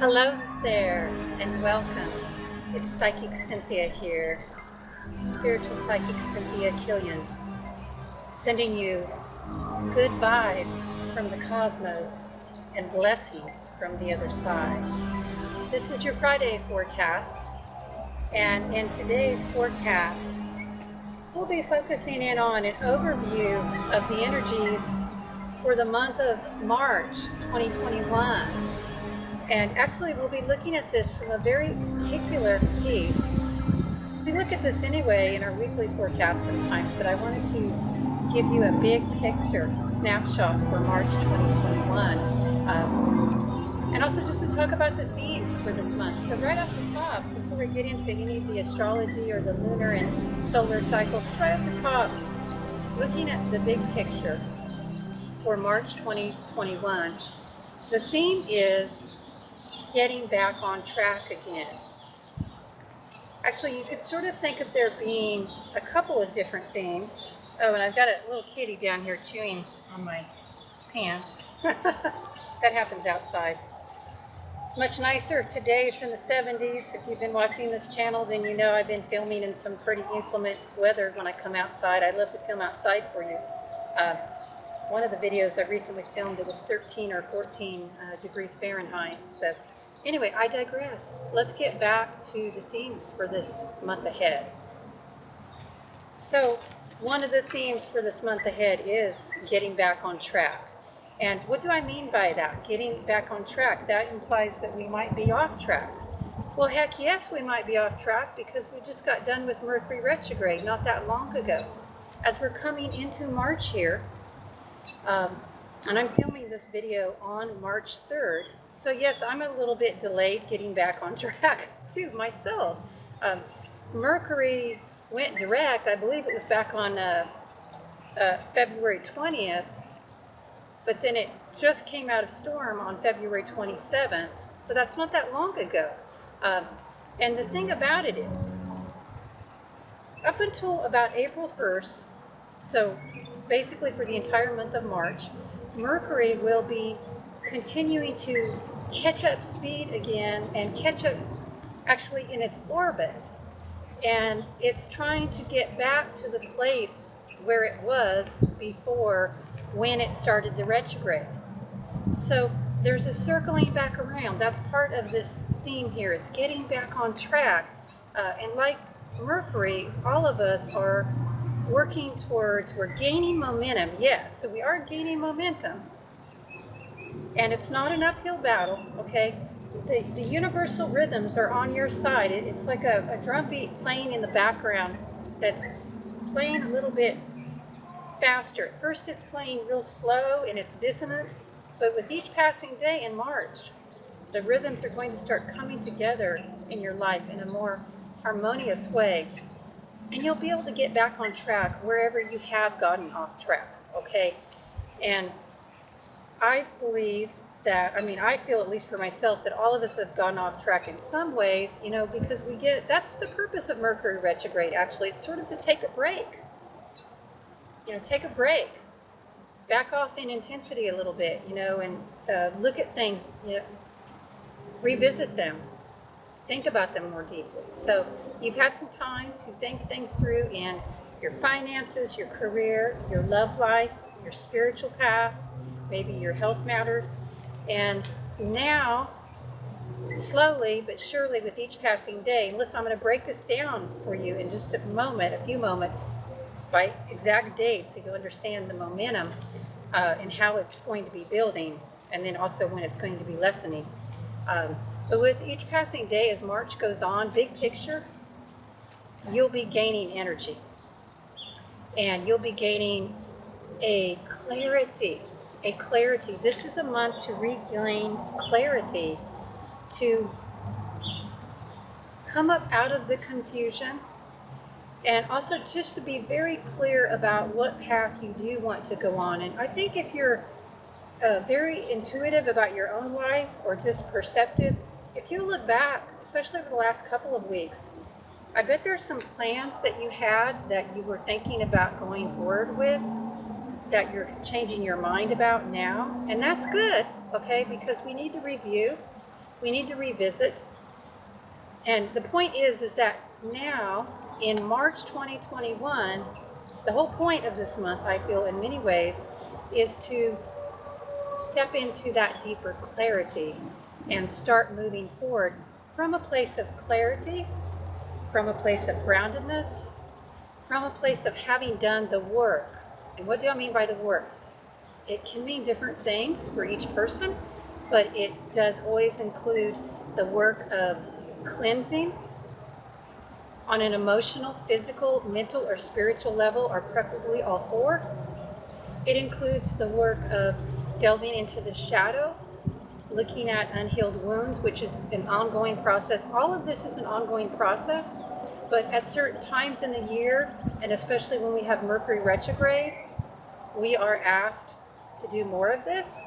Hello there and welcome. It's Psychic Cynthia here, Spiritual Psychic Cynthia Killian, sending you good vibes from the cosmos and blessings from the other side. This is your Friday forecast, and in today's forecast, we'll be focusing in on an overview of the energies for the month of March 2021. And actually, we'll be looking at this from a very particular piece. We look at this anyway in our weekly forecast sometimes, but I wanted to give you a big picture snapshot for March 2021. And also just to talk about the themes for this month. So right off the top, before we get into any of the astrology or the lunar and solar cycle, just right off the top, looking at the big picture for March 2021, the theme is getting back on track again. Actually, you could sort of think of there being a couple of different themes. Oh, and I've got a little kitty down here chewing on my pants. That happens outside. It's much nicer today. It's in the 70s. If you've been watching this channel, then you know I've been filming in some pretty inclement weather when I come outside. I love to film outside for you. One of the videos I recently filmed, it was 13 or 14 degrees Fahrenheit. So anyway, I digress. Let's get back to the themes for this month ahead. So one of the themes for this month ahead is getting back on track. And what do I mean by that? Getting back on track, that implies that we might be off track. Well, heck yes, we might be off track because we just got done with Mercury Retrograde not that long ago. As we're coming into March here, and I'm filming this video on March 3rd. So yes, I'm a little bit delayed getting back on track too myself. Mercury went direct, I believe it was back on February 20th, but then it just came out of storm on February 27th. So that's not that long ago. And the thing about it is, up until about April 1st, so basically for the entire month of March, Mercury will be continuing to catch up speed again and catch up actually in its orbit. And it's trying to get back to the place where it was before when it started the retrograde. So there's a circling back around. That's part of this theme here. It's getting back on track. And like Mercury, all of us are working towards, we're gaining momentum, yes, so we are gaining momentum, and it's not an uphill battle, okay? The universal rhythms are on your side. It's like a drum beat playing in the background that's playing a little bit faster. At first it's playing real slow and it's dissonant, but with each passing day in March, the rhythms are going to start coming together in your life in a more harmonious way. And you'll be able to get back on track wherever you have gotten off track, okay? And I believe that, I feel at least for myself that all of us have gone off track in some ways, because that's the purpose of Mercury retrograde, actually. It's sort of to take a break. Take a break. Back off in intensity a little bit, and look at things, revisit them. Think about them more deeply. So you've had some time to think things through in your finances, your career, your love life, your spiritual path, maybe your health matters. And now, slowly but surely with each passing day, and listen, I'm going to break this down for you in just a few moments, by exact dates so you understand the momentum and how it's going to be building, and then also when it's going to be lessening. But with each passing day as March goes on, big picture, you'll be gaining energy. And you'll be gaining a clarity. This is a month to regain clarity, to come up out of the confusion, and also just to be very clear about what path you do want to go on. And I think if you're very intuitive about your own life or just perceptive, if you look back, especially over the last couple of weeks, I bet there's some plans that you had that you were thinking about going forward with that you're changing your mind about now. And that's good, okay, because we need to review We need to revisit. And the point is that now in March 2021, the whole point of this month, I feel in many ways, is to step into that deeper clarity and start moving forward from a place of clarity, from a place of groundedness, from a place of having done the work. And what do I mean by the work? It can mean different things for each person, but it does always include the work of cleansing on an emotional, physical, mental, or spiritual level, or preferably all four. It includes the work of delving into the shadow, looking at unhealed wounds, which is an ongoing process. All of this is an ongoing process, but at certain times in the year, and especially when we have Mercury retrograde, we are asked to do more of this.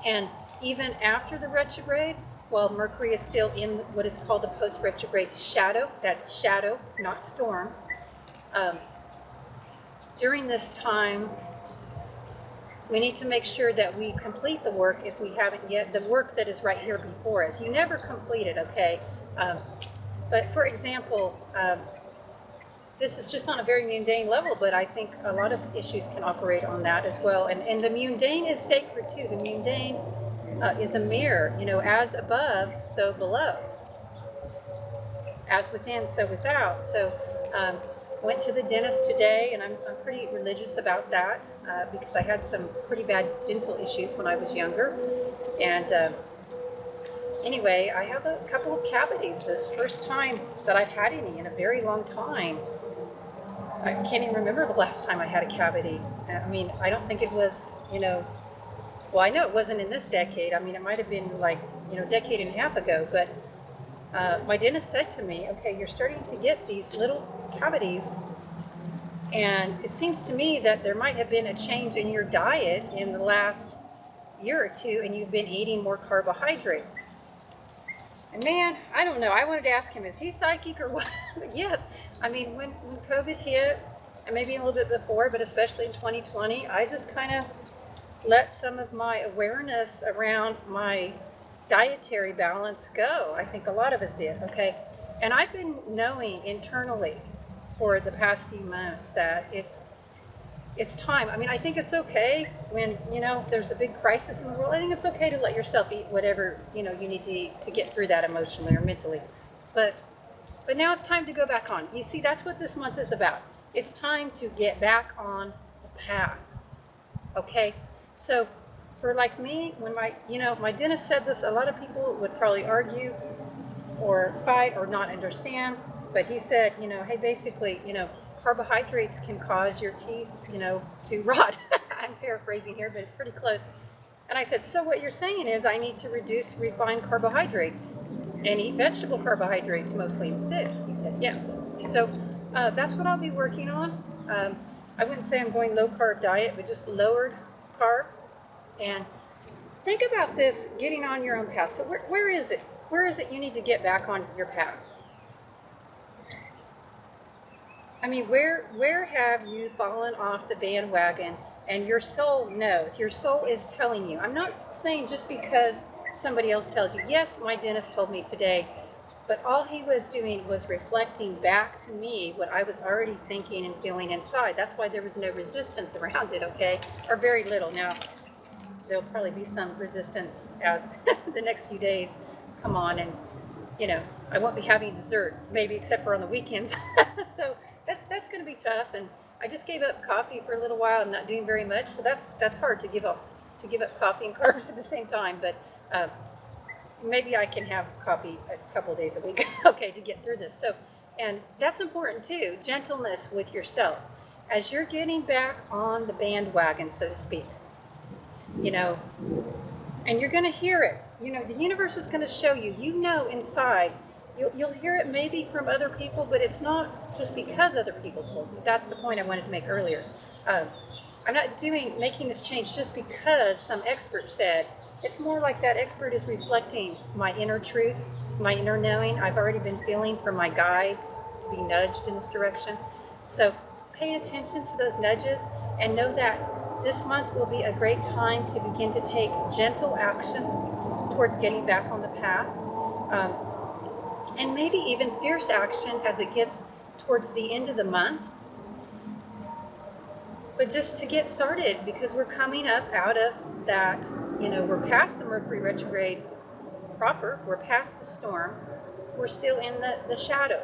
And even after the retrograde, while Mercury is still in what is called the post-retrograde shadow, that's shadow, not storm, during this time, we need to make sure that we complete the work if we haven't yet, the work that is right here before us. You never complete it, okay? But for example, this is just on a very mundane level, but I think a lot of issues can operate on that as well. And the mundane is sacred too. The mundane is a mirror, you know, as above, so below. As within, so without. So went to the dentist today, and I'm pretty religious about that because I had some pretty bad dental issues when I was younger. And anyway, I have a couple of cavities. This first time that I've had any in a very long time. I can't even remember the last time I had a cavity. I mean, I don't think it was, you know, well, I know it wasn't in this decade. I mean, it might have been like, you know, a decade and a half ago, but my dentist said to me, okay, you're starting to get these little cavities, and it seems to me that there might have been a change in your diet in the last year or two, and you've been eating more carbohydrates. And man, I don't know, I wanted to ask him, is he psychic or what? But yes, I mean, when COVID hit, and maybe a little bit before, but especially in 2020, I just kind of let some of my awareness around my dietary balance go. I think a lot of us did, okay? And I've been knowing internally for the past few months that it's time. I mean, I think it's okay when, you know, there's a big crisis in the world. I think it's okay to let yourself eat whatever, you know, you need to eat to get through that emotionally or mentally. But now it's time to go back on. You see, that's what this month is about. It's time to get back on the path, okay? So for like me, when my dentist said this, a lot of people would probably argue or fight or not understand, but he said, you know, hey, basically, you know, carbohydrates can cause your teeth, you know, to rot. I'm paraphrasing here, but it's pretty close. And I said, so what you're saying is I need to reduce refined carbohydrates and eat vegetable carbohydrates mostly instead. He said, yes. So that's what I'll be working on. I wouldn't say I'm going low carb diet, but just lowered carb. And think about this, getting on your own path. So where is it? Where is it you need to get back on your path? I mean, where have you fallen off the bandwagon and your soul knows? Your soul is telling you. I'm not saying just because somebody else tells you. Yes, my dentist told me today, but all he was doing was reflecting back to me what I was already thinking and feeling inside. That's why there was no resistance around it, okay? Or very little. Now, there'll probably be some resistance as the next few days come on, and, you know, I won't be having dessert, maybe except for on the weekends. So that's going to be tough. And I just gave up coffee for a little while. I'm not doing very much, so that's hard to give up coffee and carbs at the same time. But maybe I can have coffee a couple of days a week, okay, to get through this. So, and that's important too. Gentleness with yourself as you're getting back on the bandwagon, so to speak. You know, and you're going to hear it. You know, the universe is going to show you. You know, inside. You'll hear it maybe from other people, but it's not just because other people told you. That's the point I wanted to make earlier. I'm not making this change just because some expert said. It's more like that expert is reflecting my inner truth, my inner knowing. I've already been feeling from my guides to be nudged in this direction. So pay attention to those nudges and know that this month will be a great time to begin to take gentle action towards getting back on the path. And maybe even fierce action as it gets towards the end of the month. But just to get started, because we're coming up out of that, we're past the Mercury retrograde proper, we're past the storm, we're still in the shadow.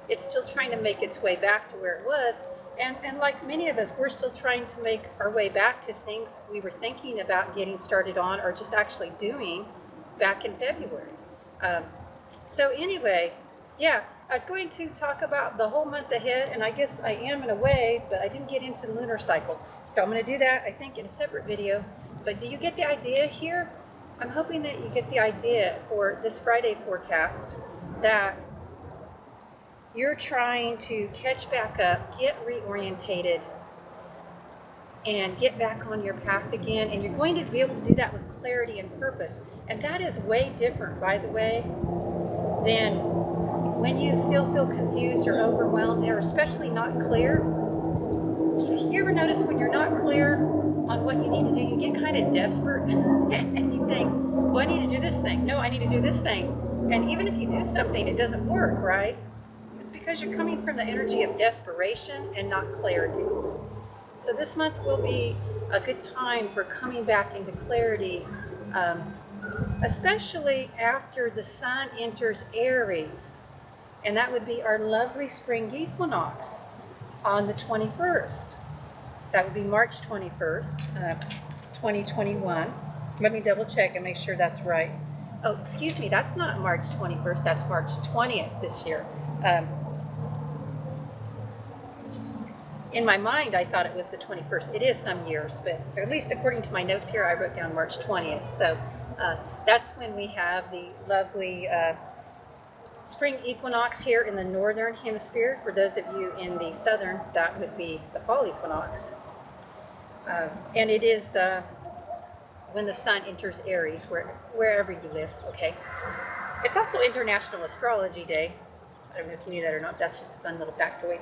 It's still trying to make its way back to where it was. And like many of us, we're still trying to make our way back to things we were thinking about getting started on or just actually doing back in February. So anyway, yeah, I was going to talk about the whole month ahead, and I guess I am in a way, but I didn't get into the lunar cycle. So I'm going to do that, I think, in a separate video. But do you get the idea here? I'm hoping that you get the idea for this Friday forecast that you're trying to catch back up, get reorientated, and get back on your path again. And you're going to be able to do that with clarity and purpose. And that is way different, by the way, than when you still feel confused or overwhelmed, or especially not clear. You ever notice when you're not clear on what you need to do, you get kind of desperate and you think, well, I need to do this thing. No, I need to do this thing. And even if you do something, it doesn't work, right? It's because you're coming from the energy of desperation and not clarity. So this month will be a good time for coming back into clarity, especially after the sun enters Aries. And that would be our lovely spring equinox on the 21st. That would be March 21st, 2021. Let me double check and make sure that's right. Oh, excuse me, that's not March 21st, that's March 20th this year. In my mind, I thought it was the 21st. It is some years, but at least according to my notes here, I wrote down March 20th. So that's when we have the lovely spring equinox here in the northern hemisphere. For those of you in the southern, that would be the fall equinox. And it is when the sun enters Aries, wherever you live, okay? It's also International Astrology Day. I don't know if you knew that or not. That's just a fun little factoid.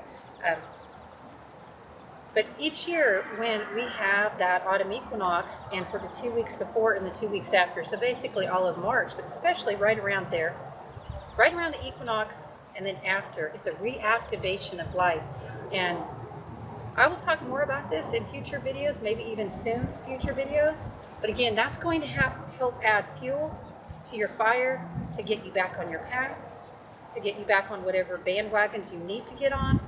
But each year when we have that autumn equinox, and for the 2 weeks before and the 2 weeks after, so basically all of March, but especially right around there, right around the equinox and then after, it's a reactivation of life. And I will talk more about this in future videos, maybe even soon future videos. But again, that's going to help add fuel to your fire to get you back on your path, to get you back on whatever bandwagons you need to get on.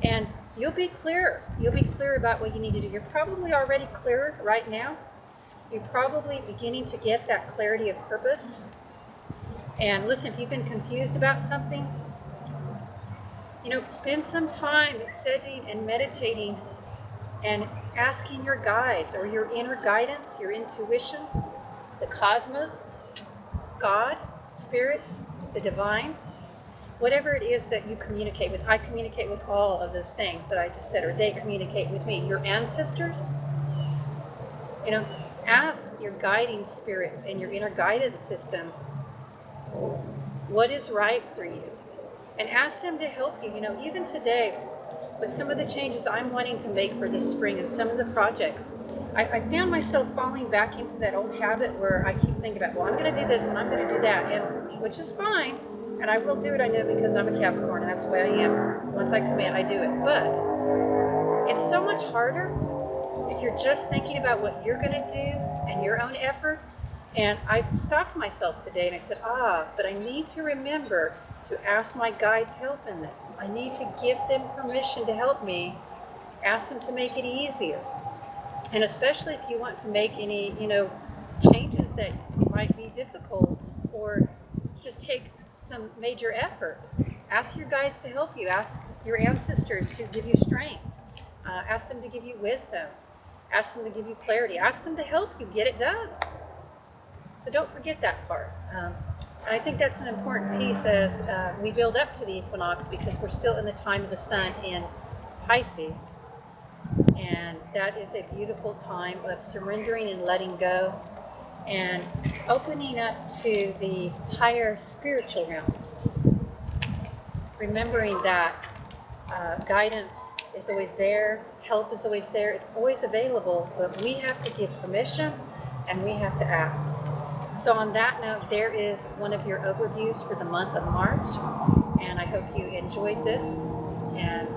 And you'll be clear. You'll be clear about what you need to do. You're probably already clearer right now. You're probably beginning to get that clarity of purpose. And listen, if you've been confused about something, spend some time sitting and meditating and asking your guides or your inner guidance, your intuition, the cosmos, God, Spirit, the divine, whatever it is that you communicate with. I communicate with all of those things that I just said, or they communicate with me. Your ancestors, ask your guiding spirits and your inner guidance system what is right for you. And ask them to help you. Even today, with some of the changes I'm wanting to make for this spring and some of the projects, I found myself falling back into that old habit where I keep thinking about, well, I'm going to do this and I'm going to do that, and which is fine. And I will do it, I know, because I'm a Capricorn, and that's the way I am. Once I commit, I do it. But it's so much harder if you're just thinking about what you're going to do and your own effort. And I stopped myself today and I said, but I need to remember to ask my guides help in this. I need to give them permission to help me, ask them to make it easier. And especially if you want to make any, changes that might be difficult or just take some major effort. Ask your guides to help you. Ask your ancestors to give you strength. Ask them to give you wisdom. Ask them to give you clarity. Ask them to help you get it done. So don't forget that part. And I think that's an important piece as we build up to the equinox, because we're still in the time of the sun in Pisces. And that is a beautiful time of surrendering and letting go and opening up to the higher spiritual realms. Remembering that guidance is always there, help is always there, it's always available, but we have to give permission and we have to ask. So on that note, there is one of your overviews for the month of March, and I hope you enjoyed this. And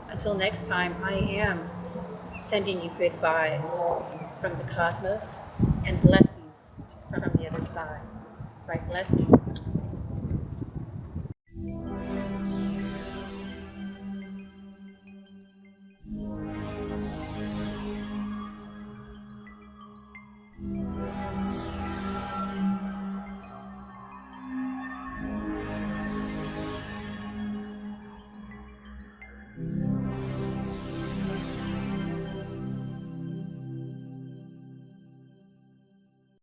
until next time, I am sending you good vibes from the cosmos and blessings from the other side. Right, blessings.